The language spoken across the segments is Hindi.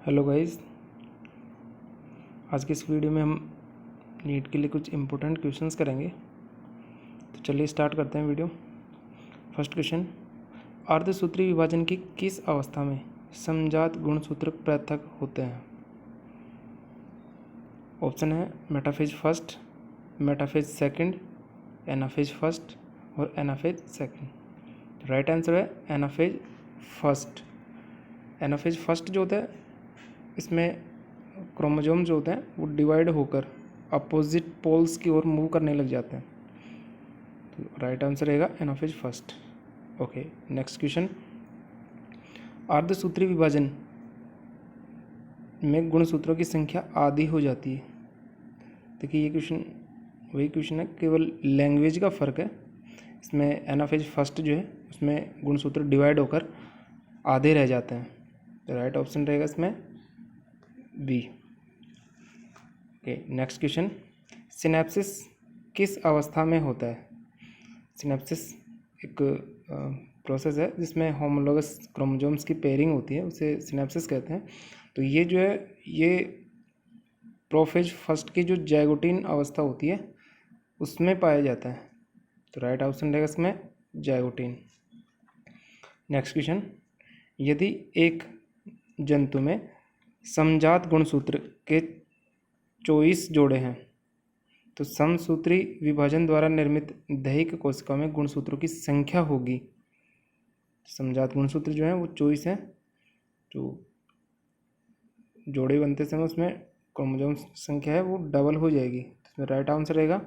हेलो गाइस, आज की इस वीडियो में हम नीट के लिए कुछ इम्पोर्टेंट क्वेश्चंस करेंगे। तो चलिए स्टार्ट करते हैं वीडियो। फर्स्ट क्वेश्चन, अर्धसूत्री विभाजन की किस अवस्था में समजात गुणसूत्र पृथक होते हैं? ऑप्शन है metaphase first, metaphase second, anaphase first और एनाफेज सेकंड। राइट आंसर है एनाफेज फर्स्ट। एनाफेज फर्स्ट जो होता है, इसमें क्रोमोसोम जो होते हैं वो डिवाइड होकर अपोजिट पोल्स की ओर मूव करने लग जाते हैं। तो राइट आंसर रहेगा anaphase first. Okay, next question, अर्धसूत्री विभाजन में गुणसूत्रों की संख्या आधी हो जाती है। देखिए ये क्वेश्चन वही क्वेश्चन है, केवल लैंग्वेज का फ़र्क है। इसमें एनाफेज फर्स्ट जो है उसमें गुणसूत्र डिवाइड होकर आधे रह जाते हैं। तो राइट ऑप्शन रहेगा इसमें B. Okay, next question, synapsis किस अवस्था में होता है? सिनेप्सिस एक प्रोसेस है जिसमें होमोलोगस क्रोमोसोम्स की पेयरिंग होती है, उसे सिनेप्सिस कहते हैं। तो ये जो है ये प्रोफेज फर्स्ट की जो जाइगोटिन अवस्था होती है उसमें पाया जाता है। तो राइट ऑप्शन रहेगा इसमें जाइगोटिन। नेक्स्ट क्वेश्चन, यदि एक जंतु में समजात गुणसूत्र के 24 जोड़े हैं तो समसूत्री विभाजन द्वारा निर्मित दैहिक कोशिका में गुणसूत्रों की संख्या होगी। समजात गुणसूत्र जो है वो 24 हैं, जो जोड़े बनते समय उसमें क्रोमोसोम संख्या है वो डबल हो जाएगी। तो इसमें राइट आंसर रहेगा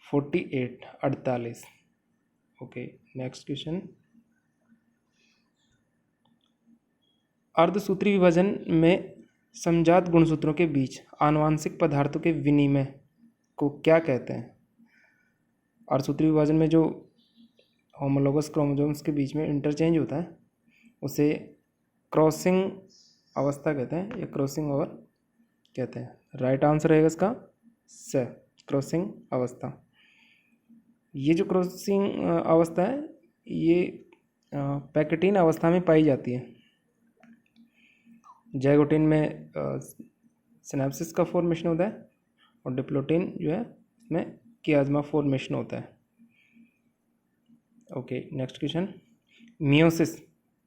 48। ओके, नेक्स्ट क्वेश्चन, अर्धसूत्री विभाजन में समजात गुणसूत्रों के बीच आनुवांशिक पदार्थों के विनिमय को क्या कहते हैं? अर्धसूत्री विभाजन में जो होमोलोगस क्रोमोसोम्स के बीच में इंटरचेंज होता है उसे क्रॉसिंग अवस्था कहते हैं या क्रॉसिंग ओवर कहते हैं। राइट आंसर रहेगा इसका स, क्रॉसिंग अवस्था। ये जो क्रॉसिंग अवस्था है ये पैकेटिन अवस्था में पाई जाती है। जाइगोटिन में सिनेप्सिस का फॉर्मेशन होता है और डिप्लोटिन जो है इसमें कियाज्मा फॉर्मेशन होता है। ओके, नेक्स्ट क्वेश्चन, मियोसिस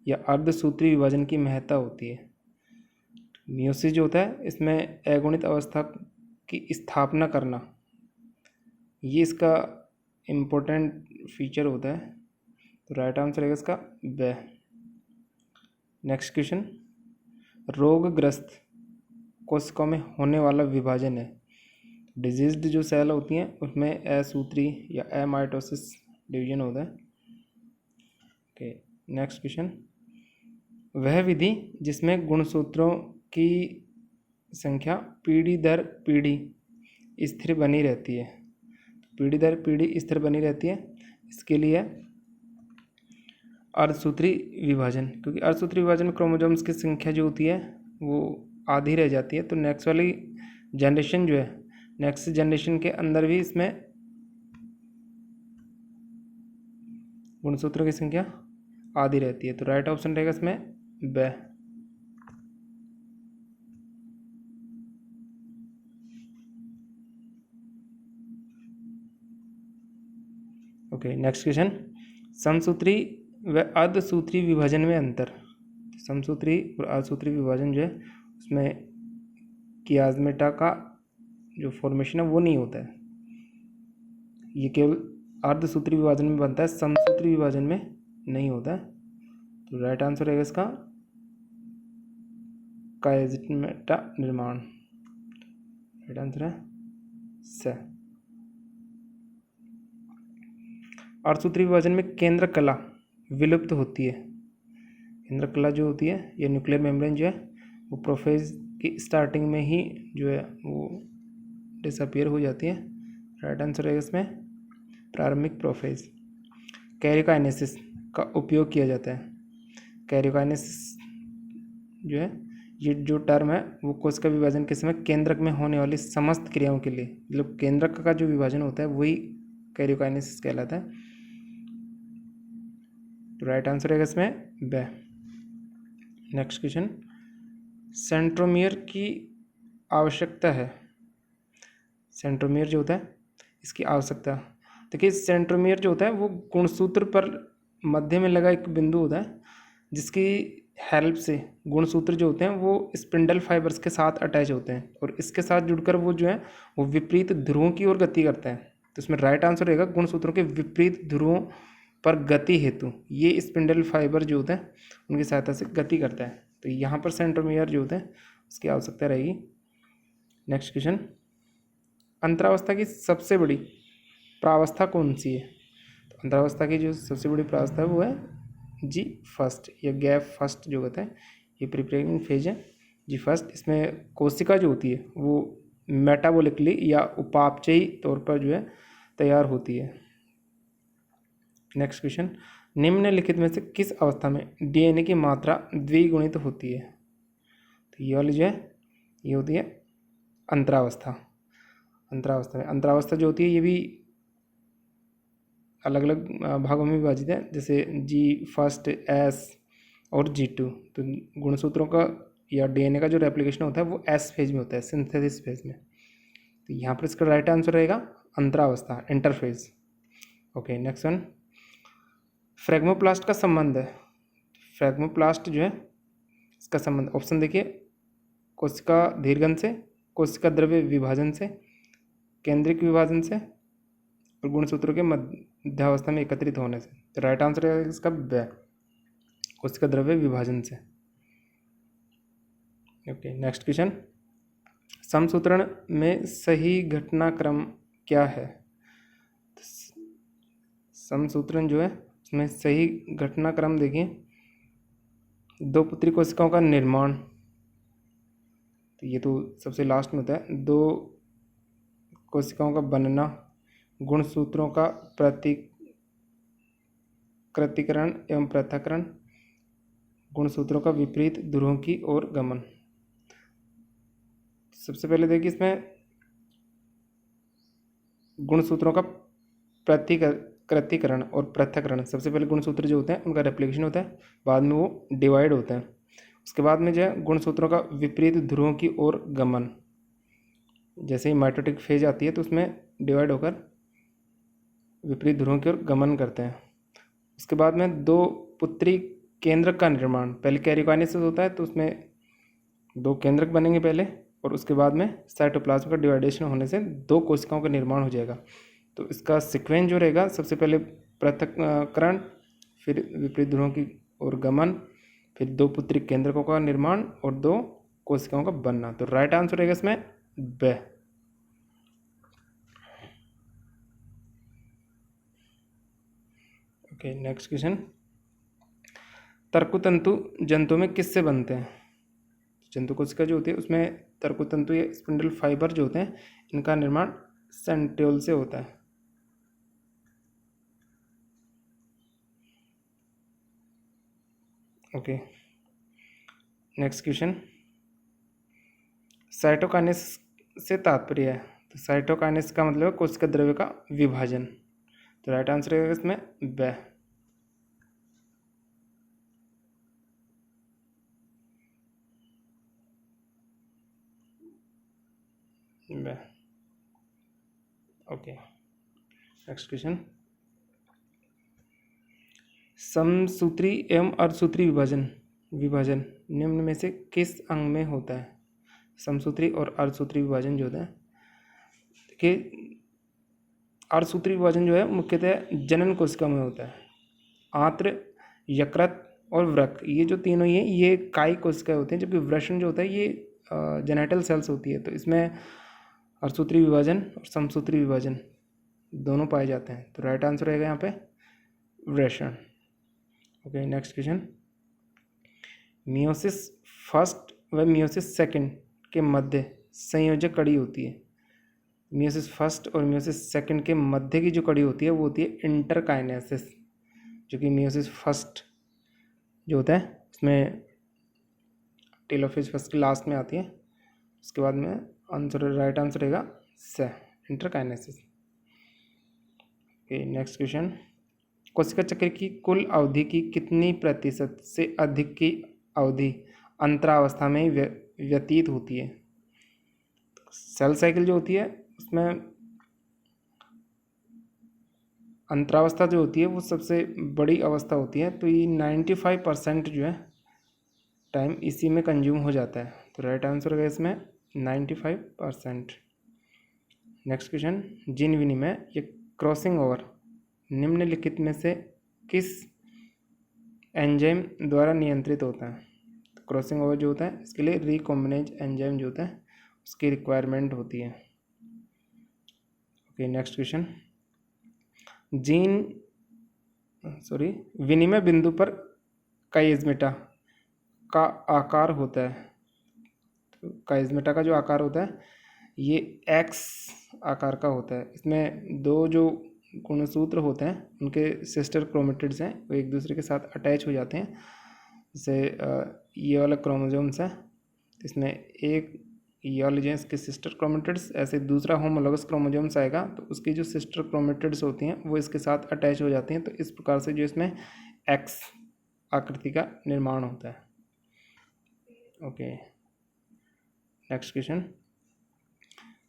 या अर्धसूत्री विभाजन की महत्ता होती है। मियोसिस जो होता है इसमें अगुणित अवस्था की स्थापना करना, ये इसका इम्पोर्टेंट फीचर होता है। तो राइट आंसर है इसका ब। नेक्स्ट क्वेश्चन, रोगग्रस्त कोशिकाओं में होने वाला विभाजन है। डिजीज्ड जो सेल होती हैं उसमें असूत्री या अमाइटोसिस डिवीजन होता है। ओके, नेक्स्ट क्वेश्चन, वह विधि जिसमें गुणसूत्रों की संख्या पीढ़ी दर पीढ़ी स्थिर बनी रहती है। पीढ़ी दर पीढ़ी स्थिर बनी रहती है, इसके लिए अर्धसूत्री विभाजन, क्योंकि अर्धसूत्री विभाजन में क्रोमोसोम्स की संख्या जो होती है वो आधी रह जाती है। तो नेक्स्ट वाली जनरेशन जो है, नेक्स्ट जनरेशन के अंदर भी इसमें गुणसूत्रों की संख्या आधी रहती है। तो राइट ऑप्शन रहेगा इसमें ब। ओके, नेक्स्ट क्वेश्चन, समसूत्री व अर्धसूत्री विभाजन में अंतर। समसूत्री और अर्धसूत्री विभाजन जो है उसमें कियाज्मेटा का जो फॉर्मेशन है वो नहीं होता है, ये केवल अर्धसूत्री विभाजन में बनता है, समसूत्री विभाजन में नहीं होता है। तो राइट आंसर रहेगा इसका कियाज्मेटा निर्माण। राइट आंसर है स। अर्धसूत्री विभाजन में केंद्र कला विलुप्त होती है। केंद्र कला जो होती है या न्यूक्लियर मेम्ब्रेन जो है वो प्रोफेज की स्टार्टिंग में ही जो है वो डिसअपियर हो जाती है। राइट आंसर है इसमें प्रारंभिक प्रोफेज। कैरियोकाइनेसिस का उपयोग किया जाता है। कैरियोकाइनेसिस जो है ये जो टर्म है वो कोशिका विभाजन के समय केंद्रक में होने वाली समस्त क्रियाओं के लिए, मतलब केंद्रक का जो विभाजन होता है वही कैरियोकाइनेसिस कहलाता है। तो राइट आंसर रहेगा इसमें ब। नेक्स्ट क्वेश्चन, सेंट्रोमियर की आवश्यकता है। सेंट्रोमियर जो होता है इसकी आवश्यकता, देखिए सेंट्रोमियर जो होता है वो गुणसूत्र पर मध्य में लगा एक बिंदु होता है जिसकी हेल्प से गुणसूत्र जो होते हैं वो स्पिंडल फाइबर्स के साथ अटैच होते हैं और इसके साथ जुड़कर वो जो है वो विपरीत ध्रुवों की ओर गति करता है। तो इसमें राइट आंसर रहेगा गुणसूत्रों के विपरीत ध्रुवों पर गति हेतु ये स्पिंडल फाइबर जो होते हैं उनकी सहायता से गति करता है। तो यहाँ पर सेंट्रोमियर जो होते हैं उसकी आवश्यकता रहेगी। नेक्स्ट क्वेश्चन, अंतरावस्था की सबसे बड़ी प्रावस्था कौन सी है? तो अंतरावस्था की जो सबसे बड़ी प्रावस्था है वो है जी फर्स्ट या गैप फर्स्ट जो होता है, ये प्रिपेयरिंग फेज है जी फर्स्ट। इसमें कोशिका जो होती है वो मेटाबॉलिकली या उपापचयी तौर पर जो है तैयार होती है। नेक्स्ट क्वेश्चन, निम्नलिखित में से किस अवस्था में डीएनए की मात्रा द्विगुणित होती है? तो ये वाली जो है ये होती है अंतरावस्था। अंतरावस्था में अंतरावस्था जो होती है ये भी अलग अलग भागों में विभाजित है, जैसे जी फर्स्ट, एस और जी2। तो गुणसूत्रों का या डीएनए का जो रेप्लिकेशन होता है वो एस फेज में होता है, सिंथेसिस फेज में। तो यहाँ पर इसका राइट आंसर रहेगा अंतरावस्था, इंटरफेज। ओके नेक्स्ट वन, फ्रेगमोप्लास्ट का संबंध है। फ्रेगमोप्लास्ट जो है इसका संबंध ऑप्शन देखिए, कोशिका दीर्घन से, कोशिका द्रव्य विभाजन से, केंद्रिक विभाजन से और गुणसूत्रों के मध्यावस्था में एकत्रित होने से। तो राइट आंसर है इसका ब, कोशिका द्रव्य विभाजन से। ओके नेक्स्ट क्वेश्चन, समसूत्रण में सही घटनाक्रम क्या है? समसूत्रण जो है उसमें सही घटनाक्रम देखिए, दो पुत्री कोशिकाओं का निर्माण, तो ये तो सबसे लास्ट में होता है, दो कोशिकाओं का बनना, गुणसूत्रों का प्रतिकृतिकरण एवं पृथक्करण, गुणसूत्रों का विपरीत ध्रुवों की ओर गमन। सबसे पहले देखिए इसमें गुणसूत्रों का प्रतिकृतिकरण और पृथक्करण, सबसे पहले गुणसूत्र जो होते हैं उनका रेप्लिकेशन होता है, बाद में वो डिवाइड होते हैं। उसके बाद में जो है गुणसूत्रों का विपरीत ध्रुवों की ओर गमन, जैसे ही माइटोटिक फेज आती है तो उसमें डिवाइड होकर विपरीत ध्रुवों की ओर गमन करते हैं। उसके बाद में दो पुत्री केंद्रक का निर्माण, पहले कैरियोकाइनेसिस होता है तो उसमें दो केंद्रक बनेंगे पहले और उसके बाद में साइटोप्लाज्म का डिवाइडेशन होने से दो कोशिकाओं का निर्माण हो जाएगा। तो इसका सीक्वेंस जो रहेगा, सबसे पहले पृथक्करण, फिर विपरीत ध्रुवों की ओर गमन, फिर दो पुत्री केंद्रकों का निर्माण और दो कोशिकाओं का बनना। तो राइट आंसर रहेगा इसमें ब। ओके नेक्स्ट क्वेश्चन, तर्कुतंतु जंतु में किससे बनते हैं? जंतु कोशिका जो होती है उसमें तर्कुतंतु या स्पिंडल फाइबर जो होते हैं इनका निर्माण सेंट्रियोल से होता है। ओके नेक्स्ट क्वेश्चन, साइटोकाइनेस से तात्पर्य है? तो साइटोकाइनेस का मतलब है कोशिका द्रव्य का विभाजन। तो राइट आंसर रहेगा इसमें ब। ओके नेक्स्ट क्वेश्चन, समसूत्री एवं अर्धसूत्री विभाजन निम्न में से किस अंग में होता है? समसूत्री और अर्धसूत्री विभाजन जो होता है, देखिए अर्धसूत्री विभाजन जो है मुख्यतः जनन कोशिका में होता है। आंत्र, यकृत और वृक्क, ये जो तीनों ही हैं ये कायिक कोशिकाएं होती हैं, जबकि वृषण जो होता है ये जेनेटल सेल्स होती है। तो इसमें अर्धसूत्री विभाजन और समसूत्री विभाजन दोनों पाए जाते हैं। तो राइट आंसर रहेगा यहाँ पे वृषण। Okay next question, meiosis first व मियोसिस सेकंड के मध्य संयोजक कड़ी होती है। मियोसिस फर्स्ट और मियोसिस सेकंड के मध्य की जो कड़ी होती है वो होती है इंटरकाइनेसिस, जो कि मियोसिस फर्स्ट जो होता है उसमें टेलोफेज फर्स्ट के लास्ट में आती है। उसके बाद में आंसर राइट आंसर रहेगा स, इंटरकाइनेसिस। ओके नेक्स्ट क्वेश्चन, कोशिका चक्र की कुल अवधि की कितनी प्रतिशत से अधिक की अवधि अंतरावस्था में व्यतीत होती है। सेल साइकिल जो होती है उसमें अंतरावस्था जो होती है वो सबसे बड़ी अवस्था होती है, तो ये 95% जो है टाइम इसी में कंज्यूम हो जाता है। तो राइट आंसर होगा इसमें 95%। नेक्स्ट क्वेश्चन, जीन विनिमय या क्रॉसिंग ओवर निम्नलिखित में से किस एंजाइम द्वारा नियंत्रित होता है? तो क्रॉसिंग ओवर जो होता है इसके लिए रिकॉम्बिनेज एंजाइम जो होता है उसकी रिक्वायरमेंट होती है। ओके, नेक्स्ट क्वेश्चन, विनिमय बिंदु पर काइज़मेटा का आकार होता है। तो काइज़मेटा का जो आकार होता है ये एक्स आकार का होता है। इसमें दो जो गुणसूत्र होते हैं उनके सिस्टर क्रोमेटिड्स हैं, वो एक दूसरे के साथ अटैच हो जाते हैं। जैसे ये वाला क्रोमोसोम्स है, इसमें एक ये वाले जो है इसके सिस्टर क्रोमेटिड्स, ऐसे दूसरा होमोलॉगस क्रोमोसोम्स आएगा तो उसकी जो सिस्टर क्रोमेटिड्स होती हैं वो इसके साथ अटैच हो जाती हैं। तो इस प्रकार से जो इसमें एक्स आकृति का निर्माण होता है। ओके, नेक्स्ट क्वेश्चन,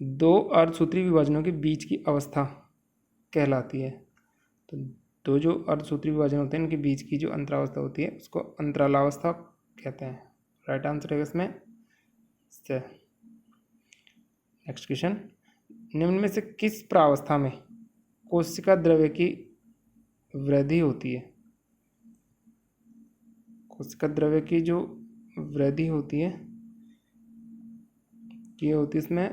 दो अर्धसूत्री विभाजनों के बीच की अवस्था कहलाती है। तो दो जो अर्धसूत्री विभाजन होते हैं इनके बीच की जो अंतरावस्था होती है उसको अंतरालावस्था कहते हैं। राइट आंसर है इसमें से। नेक्स्ट क्वेश्चन, निम्न में से किस प्रावस्था में कोशिका द्रव्य की वृद्धि होती है? कोशिका द्रव्य की जो वृद्धि होती है ये होती है इसमें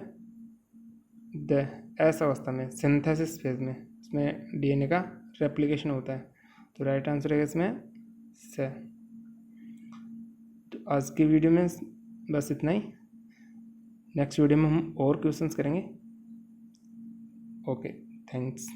एस अवस्था में, सिंथेसिस फेज में, इसमें डीएनए का रेप्लिकेशन होता है। तो राइट आंसर है इसमें से। तो आज की वीडियो में बस इतना ही। नेक्स्ट वीडियो में हम और क्वेश्चंस करेंगे। Okay, thanks.